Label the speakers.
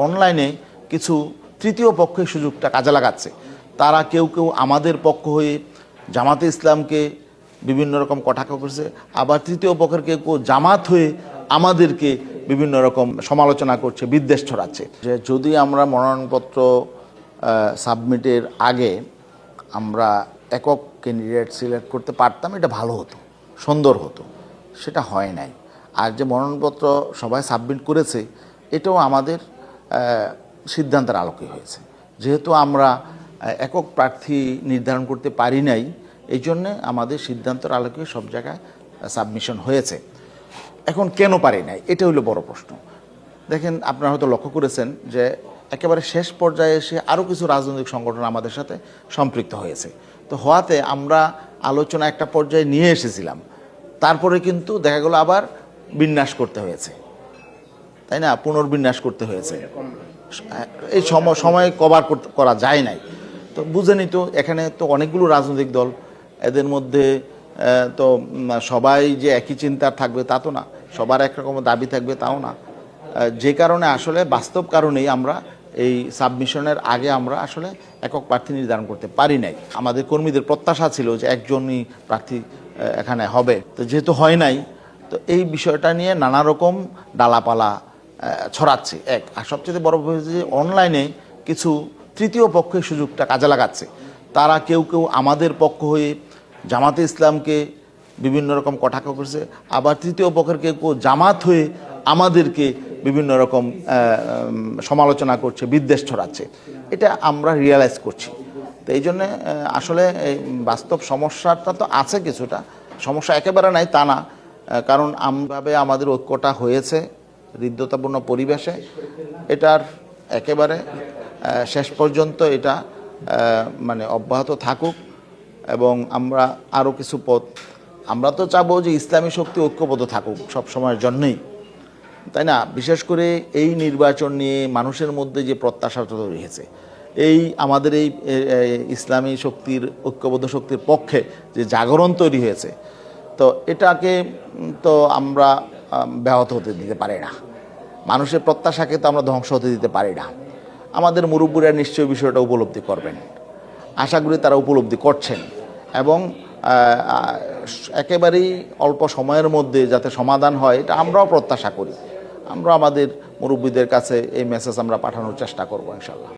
Speaker 1: অনলাইনে কিছু তৃতীয় পক্ষের সুযোগটা কাজে লাগাচ্ছে। তারা কেউ কেউ আমাদের পক্ষ হয়ে জামাতে ইসলামকে বিভিন্ন রকম কটাক্ষ করছে, আবার তৃতীয় পক্ষের কেউ কেউ জামাত হয়ে আমাদেরকে বিভিন্ন রকম সমালোচনা করছে, বিদ্বেষ ছড়াচ্ছে। যে যদি আমরা মনোনয়নপত্র সাবমিটের আগে আমরা একক ক্যান্ডিডেট সিলেক্ট করতে পারতাম, এটা ভালো হতো, সুন্দর হতো। সেটা হয় নাই। আর যে মনোনয়নপত্র সবাই সাবমিট করেছে, এটাও আমাদের সিদ্ধান্তের আলোকে হয়েছে। যেহেতু আমরা একক প্রার্থী নির্ধারণ করতে পারি নাই, এই জন্যে আমাদের সিদ্ধান্তের আলোকে সব জায়গায় সাবমিশন হয়েছে। এখন কেন পারি নাই, এটা হলো বড় প্রশ্ন। দেখেন, আপনারা হয়তো লক্ষ্য করেছেন যে একেবারে শেষ পর্যায়ে এসে আরও কিছু রাজনৈতিক সংগঠন আমাদের সাথে সম্পৃক্ত হয়েছে। তো হওয়াতে আমরা আলোচনা একটা পর্যায়ে নিয়ে এসেছিলাম, তারপরে কিন্তু দেখা গেল আবার বিন্যাস করতে হয়েছে, তাই না? পুনর্বিন্যাস করতে হয়েছে। এই সময় কভার করা যায় নাই। তো বুঝেনি তো, এখানে তো অনেকগুলো রাজনৈতিক দল, এদের মধ্যে তো সবাই যে একই চিন্তার থাকবে তা তো না, সবার একরকম দাবি থাকবে তাও না। যে কারণে আসলে বাস্তব কারণেই আমরা এই সাবমিশনের আগে আমরা আসলে একক প্রার্থী নির্ধারণ করতে পারি নাই। আমাদের কর্মীদের প্রত্যাশা ছিল যে একজনই প্রার্থী এখানে হবে, তো যেহেতু হয় নাই, তো এই বিষয়টা নিয়ে নানা রকম ডালাপালা ছড়াচ্ছে এক। আর সবচেয়ে বড় হয়েছে যে অনলাইনে কিছু তৃতীয় পক্ষের সুযোগটা কাজে লাগাচ্ছে। তারা কেউ কেউ আমাদের পক্ষ হয়ে জামাতে ইসলামকে বিভিন্ন রকম কটাক্ষ করছে, আবার তৃতীয় পক্ষের কেউ কেউ জামাত হয়ে আমাদেরকে বিভিন্ন রকম সমালোচনা করছে, বিদ্বেষ ছড়াচ্ছে। এটা আমরা রিয়েলাইজ করছি। তো এই জন্যে আসলে বাস্তব সমস্যাটা তো আছে, কিছুটা সমস্যা একেবারে নাই তা না। কারণ আমভাবে আমাদের ঐক্যটা হয়েছে হৃদ্যতাপূর্ণ পরিবেশে, এটার একেবারে শেষ পর্যন্ত এটা মানে অব্যাহত থাকুক। এবং আমরা আরও কিছু পথ, আমরা তো চাবো যে ইসলামী শক্তি ঐক্যবদ্ধ থাকুক সব সময়ের জন্যই, তাই না? বিশেষ করে এই নির্বাচন নিয়ে মানুষের মধ্যে যে প্রত্যাশাটা তৈরি হয়েছে, এই আমাদের এই ইসলামী শক্তির, ঐক্যবদ্ধ শক্তির পক্ষে যে জাগরণ তৈরি হয়েছে, তো এটাকে তো আমরা ব্যাহত হতে দিতে পারি না। মানুষের প্রত্যাশাকে তো আমরা ধ্বংস হতে দিতে পারি না। আমাদের মুরব্বীরা নিশ্চয়ই বিষয়টা উপলব্ধি করবেন, আশা করি তারা উপলব্ধি করছেন, এবং একেবারেই অল্প সময়ের মধ্যে যাতে সমাধান হয় এটা আমরাও প্রত্যাশা করি। আমরা আমাদের মুরব্বীদের কাছে এই মেসেজ আমরা পাঠানোর চেষ্টা করব ইনশাআল্লাহ।